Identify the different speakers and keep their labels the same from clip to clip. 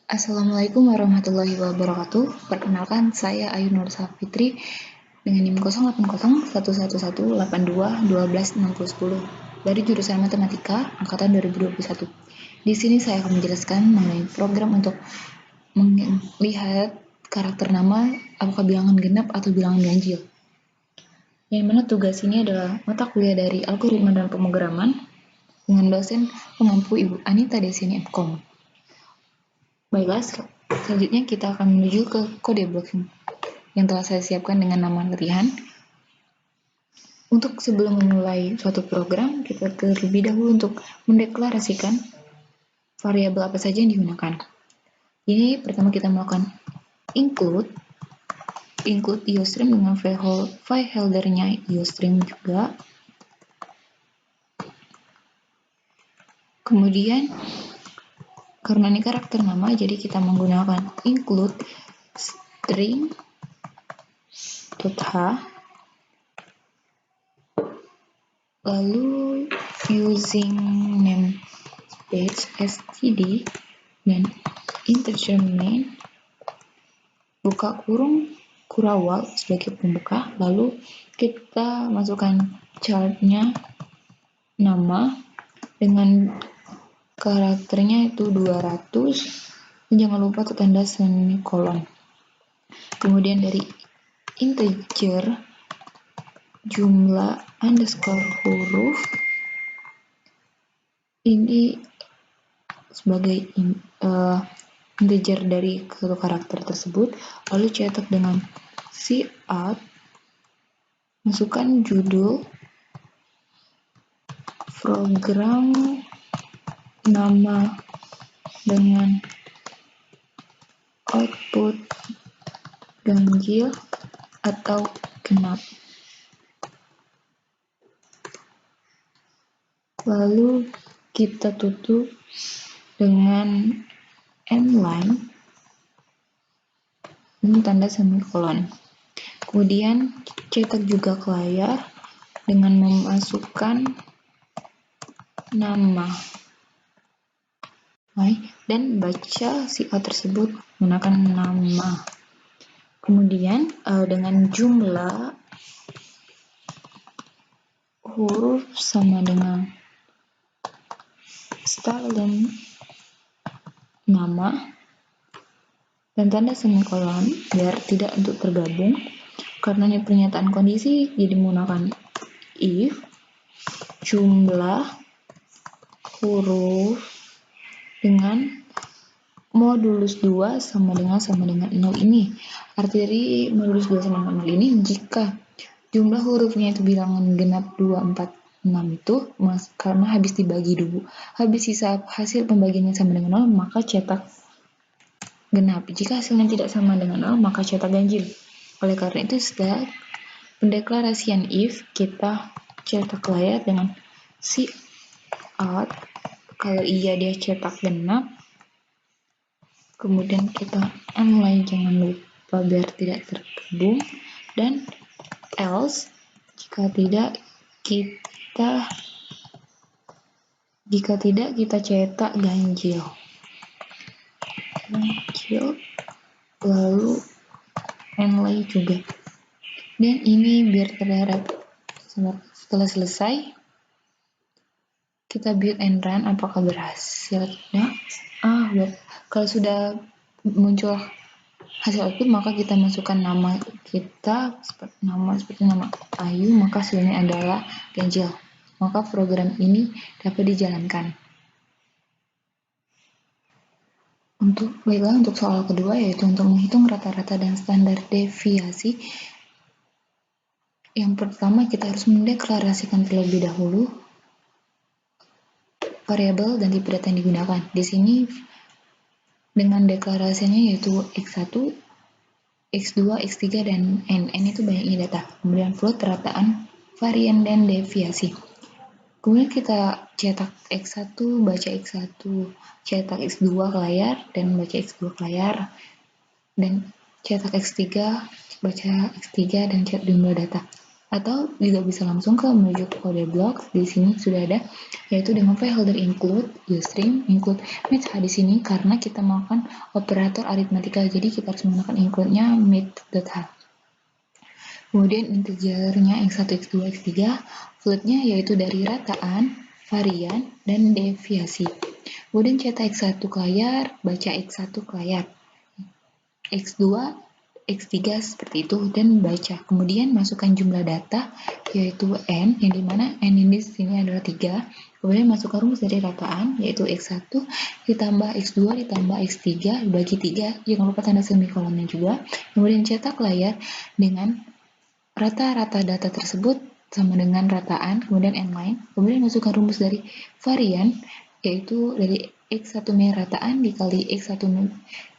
Speaker 1: Assalamualaikum warahmatullahi wabarakatuh. Perkenalkan, saya Ayu Nur Safitri dengan NIM 08011182126010 dari jurusan Matematika angkatan 2021. Di sini saya akan menjelaskan mengenai program untuk melihat karakter nama apakah bilangan genap atau bilangan ganjil. Yang mana tugas ini adalah mata kuliah dari algoritma dan pemrograman dengan dosen pengampu Ibu Anita Desini Fkom. Baiklah, selanjutnya kita akan menuju ke kode blocking yang telah saya siapkan dengan nama latihan. Untuk sebelum memulai suatu program, kita terlebih dahulu untuk mendeklarasikan variabel apa saja yang digunakan. Ini pertama kita melakukan include iostream dengan file holdernya iostream juga. Kemudian karena ini karakter nama, jadi kita menggunakan include string.h, lalu using namespace std dan integer main buka kurung kurawal sebagai pembuka, lalu kita masukkan chartnya nama dengan karakternya itu 200 dan jangan lupa tanda semikolon. Kemudian dari integer jumlah underscore huruf ini sebagai integer dari satu karakter tersebut, lalu cetak dengan cout, masukkan judul program nama dengan output ganjil atau genap. Lalu kita tutup dengan endline dan tanda semikolon. Kemudian cetak juga ke layar dengan memasukkan nama dan baca cout tersebut menggunakan nama. Kemudian dengan jumlah huruf sama dengan style dan nama dan tanda semikolon biar tidak untuk tergabung. Karena ini pernyataan kondisi, jadi menggunakan if jumlah huruf dengan modulus 2 sama dengan 0 ini. Arti dari modulus 2 sama dengan 0 ini, jika jumlah hurufnya itu bilangan genap 2, 4, 6 itu, karena habis dibagi dulu, habis sisa hasil pembagiannya sama dengan 0, maka cetak genap. Jika hasilnya tidak sama dengan 0, maka cetak ganjil. Oleh karena itu, setelah pendeklarasian if, kita cetak layar dengan cout. Kalau iya dia cetak genap. Kemudian kita endline, jangan lupa biar tidak tergabung, dan else jika tidak kita cetak ganjil, lalu endline juga. Dan ini biar terharap setelah selesai kita build and run apakah berhasil. Kalau sudah muncul hasil output, maka kita masukkan nama kita seperti nama Ayu, maka hasilnya adalah ganjil. Maka program ini dapat dijalankan. Untuk soal kedua, yaitu untuk menghitung rata-rata dan standar deviasi. Yang pertama, kita harus mendeklarasikan terlebih dahulu variabel dan tipe data yang digunakan. Di sini dengan deklarasinya yaitu x1, x2, x3, dan n itu banyaknya data. Kemudian float, rataan, varian, dan deviasi. Kemudian kita cetak x1, baca x1, cetak x2 ke layar, dan baca x2 ke layar, dan cetak x3, baca x3, dan cetak jumlah data. Atau juga bisa langsung menuju ke kode blok. Di sini sudah ada, yaitu dengan fileholder include, usestring, include math di sini karena kita melakukan operator aritmatika, jadi kita harus menggunakan include-nya math.h. Kemudian integernya x1, x2, x3, float-nya yaitu dari rataan, varian, dan deviasi. Kemudian cetak x1 ke layar, baca x1 ke layar. X2, X3 seperti itu, dan baca. Kemudian masukkan jumlah data, yaitu N, yang dimana N ini di sini adalah 3. Kemudian masukkan rumus dari rataan, yaitu X1 ditambah X2 ditambah X3 dibagi 3. Jangan lupa tanda semikolonnya juga. Kemudian cetak layar dengan rata-rata data tersebut sama dengan rataan, kemudian N line. Kemudian masukkan rumus dari varian, yaitu dari X1 min rataan dikali X1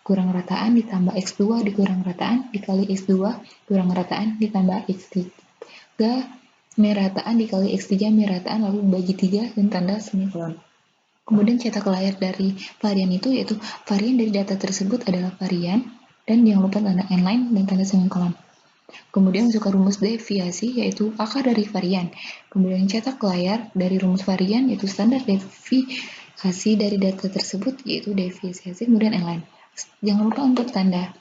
Speaker 1: kurang rataan ditambah X2 dikurang rataan dikali X2 kurang rataan ditambah X3 min rataan dikali X3 min rataan, lalu bagi 3 dan tanda semikolon. Kemudian cetak layar dari varian itu, yaitu varian dari data tersebut adalah varian, dan jangan lupa tanda N line dan tanda semikolon. Kemudian masukkan rumus deviasi, yaitu akar dari varian. Kemudian cetak layar dari rumus varian, yaitu standar deviasi dari data tersebut, yaitu deviasi, kemudian N line. Jangan lupa untuk tanda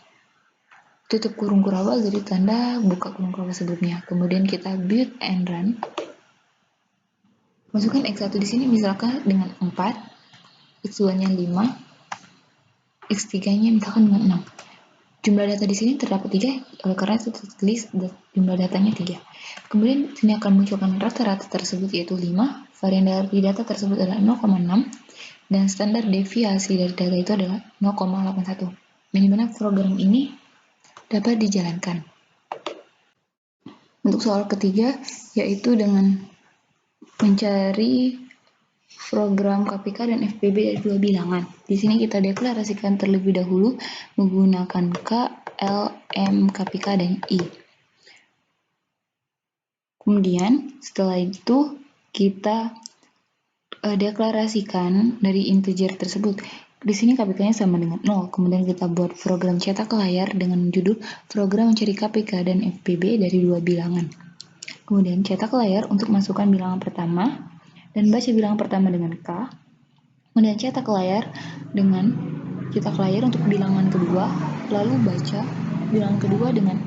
Speaker 1: tutup kurung kurawal dari tanda buka kurung kurawal sebelumnya. Kemudian kita build and run. Masukkan X1 di sini misalkan dengan 4, X2-nya 5, X3-nya misalkan dengan 6. Jumlah data di sini terdapat 3, oleh karena itu tertulis jumlah datanya 3. Kemudian sini akan munculkan rata-rata tersebut, yaitu 5, varian dari data tersebut adalah 0,6, dan standar deviasi dari data itu adalah 0,81. Dimana program ini dapat dijalankan. Untuk soal ketiga, yaitu dengan mencari program KPK dan FPB dari dua bilangan. Di sini kita deklarasikan terlebih dahulu menggunakan K, L, M, KPK, dan I. Kemudian setelah itu kita deklarasikan dari integer tersebut. Di sini KPK-nya sama dengan 0. Kemudian kita buat program cetak ke layar dengan judul program mencari KPK dan FPB dari dua bilangan. Kemudian cetak ke layar untuk masukkan bilangan pertama dan baca bilangan pertama dengan K. Kemudian cetak ke layar untuk bilangan kedua, lalu baca bilangan kedua dengan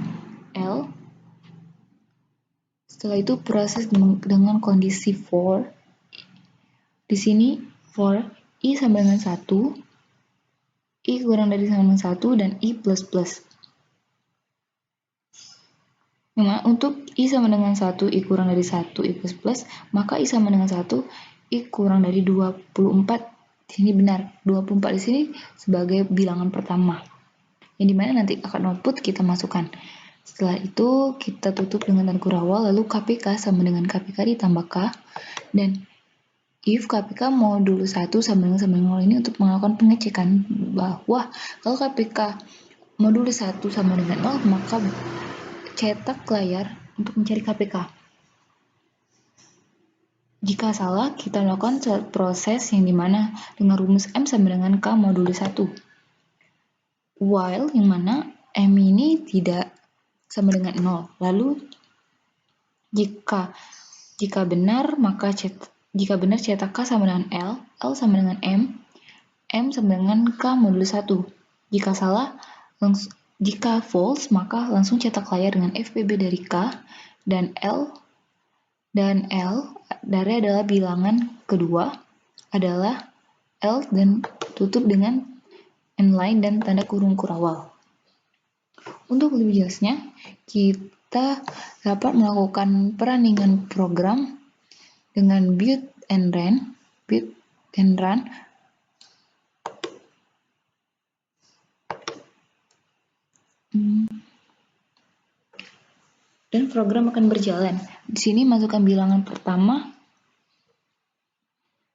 Speaker 1: L. Setelah itu proses dengan kondisi for. Di sini for I sama dengan 1, I kurang dari sama dengan 1, dan I plus plus. Nah, untuk I sama dengan 1, I kurang dari 1, I plus plus, maka I sama dengan 1, I kurang dari 24. Di sini benar, 24 di sini sebagai bilangan pertama. Yang dimana nanti akan output kita masukkan. Setelah itu kita tutup dengan tanda kurawal, lalu KPK sama dengan KPK ditambah K, dan if KPK modul 1 sama dengan 0 ini untuk melakukan pengecekan bahwa kalau KPK modul 1 sama dengan 0, maka cetak layar untuk mencari KPK. Jika salah, kita melakukan proses yang dimana dengan rumus M sama dengan K modul 1. While yang mana M ini tidak sama dengan 0. Lalu jika benar maka cetak K sama dengan L sama dengan M sama dengan K modul 1. Jika false, maka langsung cetak layar dengan FPB dari K dan L dari adalah bilangan kedua adalah L dan tutup dengan N line dan tanda kurung kurawal. Untuk lebih jelasnya, kita dapat melakukan perandingan program dengan build and run. Dan program akan berjalan. Di sini masukkan bilangan pertama,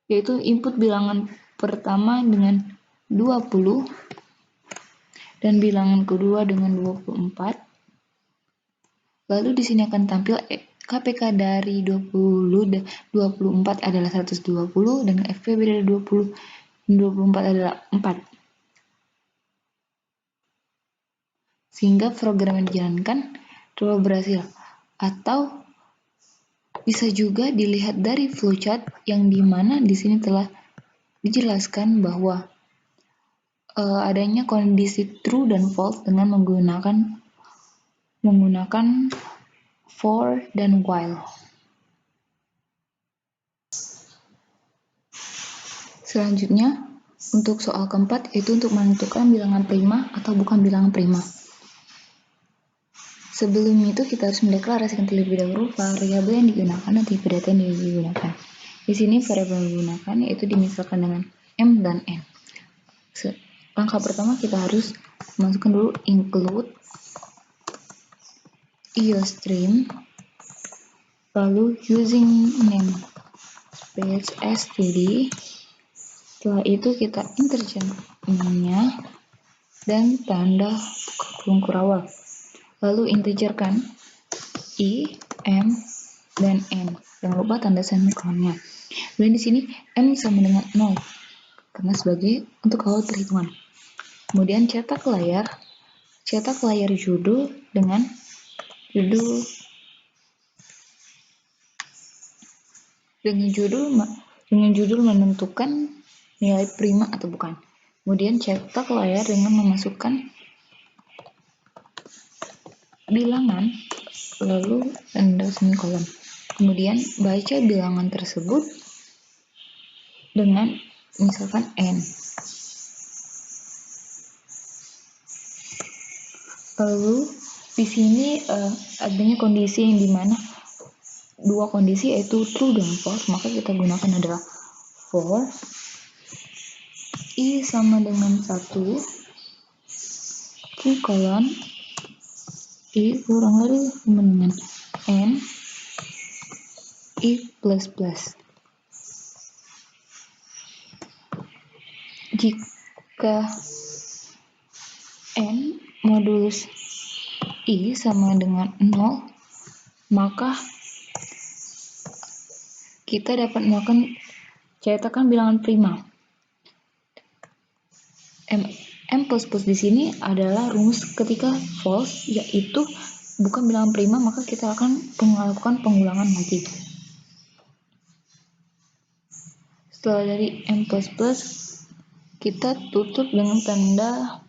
Speaker 1: yaitu input bilangan pertama dengan 20 dan bilangan kedua dengan 24. Lalu di sini akan tampil KPK dari 24 adalah 120 dan FPB dari 20 dan 24 adalah 4. Sehingga program yang dijalankan telah berhasil. Atau Bisa juga dilihat dari flowchart yang dimana di sini telah dijelaskan bahwa adanya kondisi true dan false dengan menggunakan for dan while. Selanjutnya, untuk soal keempat, yaitu untuk menentukan bilangan prima atau bukan bilangan prima. Sebelum itu, kita harus mendeklarasikan terlebih dahulu variabel yang digunakan dan tipe data yang digunakan. Di sini variabel yang digunakan yaitu dimisalkan dengan M dan N. Langkah pertama kita harus masukkan dulu include iostream, lalu using name space std. Setelah itu kita interject name-nya dan tanda kurung kurawal. Lalu integerkan i, m, dan n. Jangan lupa tanda semikolonnya. Dan di sini n sama dengan 0 karena sebagai untuk awal perhitungan. Kemudian cetak layar judul dengan judul menentukan nilai prima atau bukan. Kemudian cetak layar dengan memasukkan bilangan lalu tanda semikolon. Kemudian baca bilangan tersebut dengan misalkan n. Lalu di sini adanya kondisi yang dimana dua kondisi yaitu true dan false, maka kita gunakan adalah for i sama dengan 1 semikolon i kurang dari sama dengan n i plus plus. Jika n modulus i sama dengan 0, maka kita dapat melakukan cetakan bilangan prima. M plus plus di sini adalah rumus ketika false, yaitu bukan bilangan prima, maka kita akan melakukan pengulangan lagi. Setelah dari M plus plus, kita tutup dengan tanda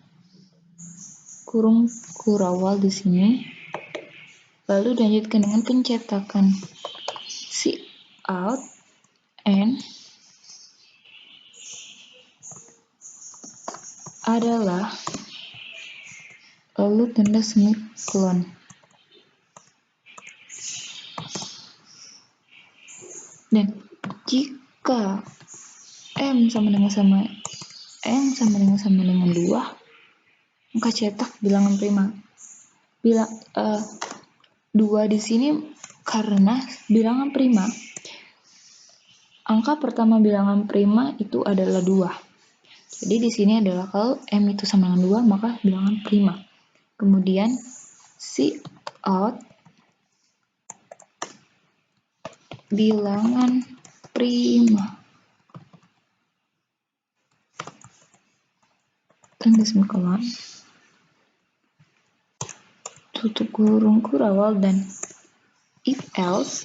Speaker 1: kurung kurawal di sini. Lalu dilanjutkan dengan pencetakan cout n adalah lalu tanda semikolon. Dan jika n sama dengan 2, maka cetak bilangan prima. 2 di sini karena bilangan prima, angka pertama bilangan prima itu adalah 2. Jadi di sini adalah kalau m itu sama dengan 2, maka bilangan prima. Kemudian cout bilangan prima. Tanda semikolon. Tutup kurung kurawal dan if else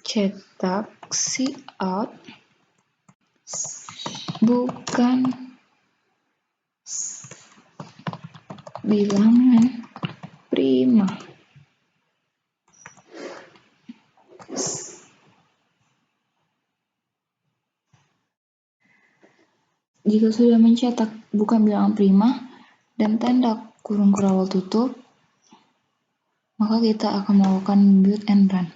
Speaker 1: cetak cout bukan bilangan prima. Jika sudah mencetak bukan bilangan prima dan tanda kurung kurawal tutup, maka kita akan melakukan build and run.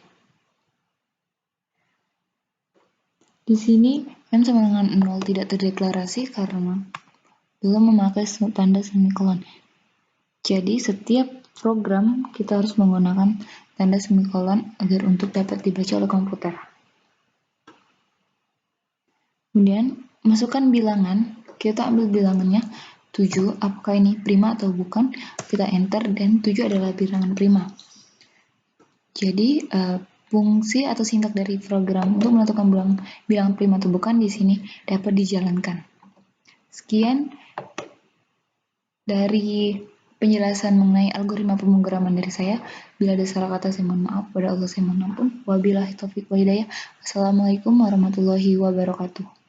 Speaker 1: Di sini n sama dengan 0 tidak terdeklarasi karena belum memakai tanda semikolon. Jadi setiap program kita harus menggunakan tanda semikolon agar untuk dapat dibaca oleh komputer. Kemudian masukkan bilangan, kita ambil bilangannya 7, apakah ini prima atau bukan, kita enter dan 7 adalah bilangan prima. Jadi fungsi atau sintak dari program untuk menentukan bilangan prima atau bukan di sini dapat dijalankan. Sekian dari penjelasan mengenai algoritma pemrograman dari saya. Bila ada salah kata saya mohon maaf, pada Allah saya mohon ampun. Wabillahi taufiq wa hidayah. Assalamualaikum warahmatullahi wabarakatuh.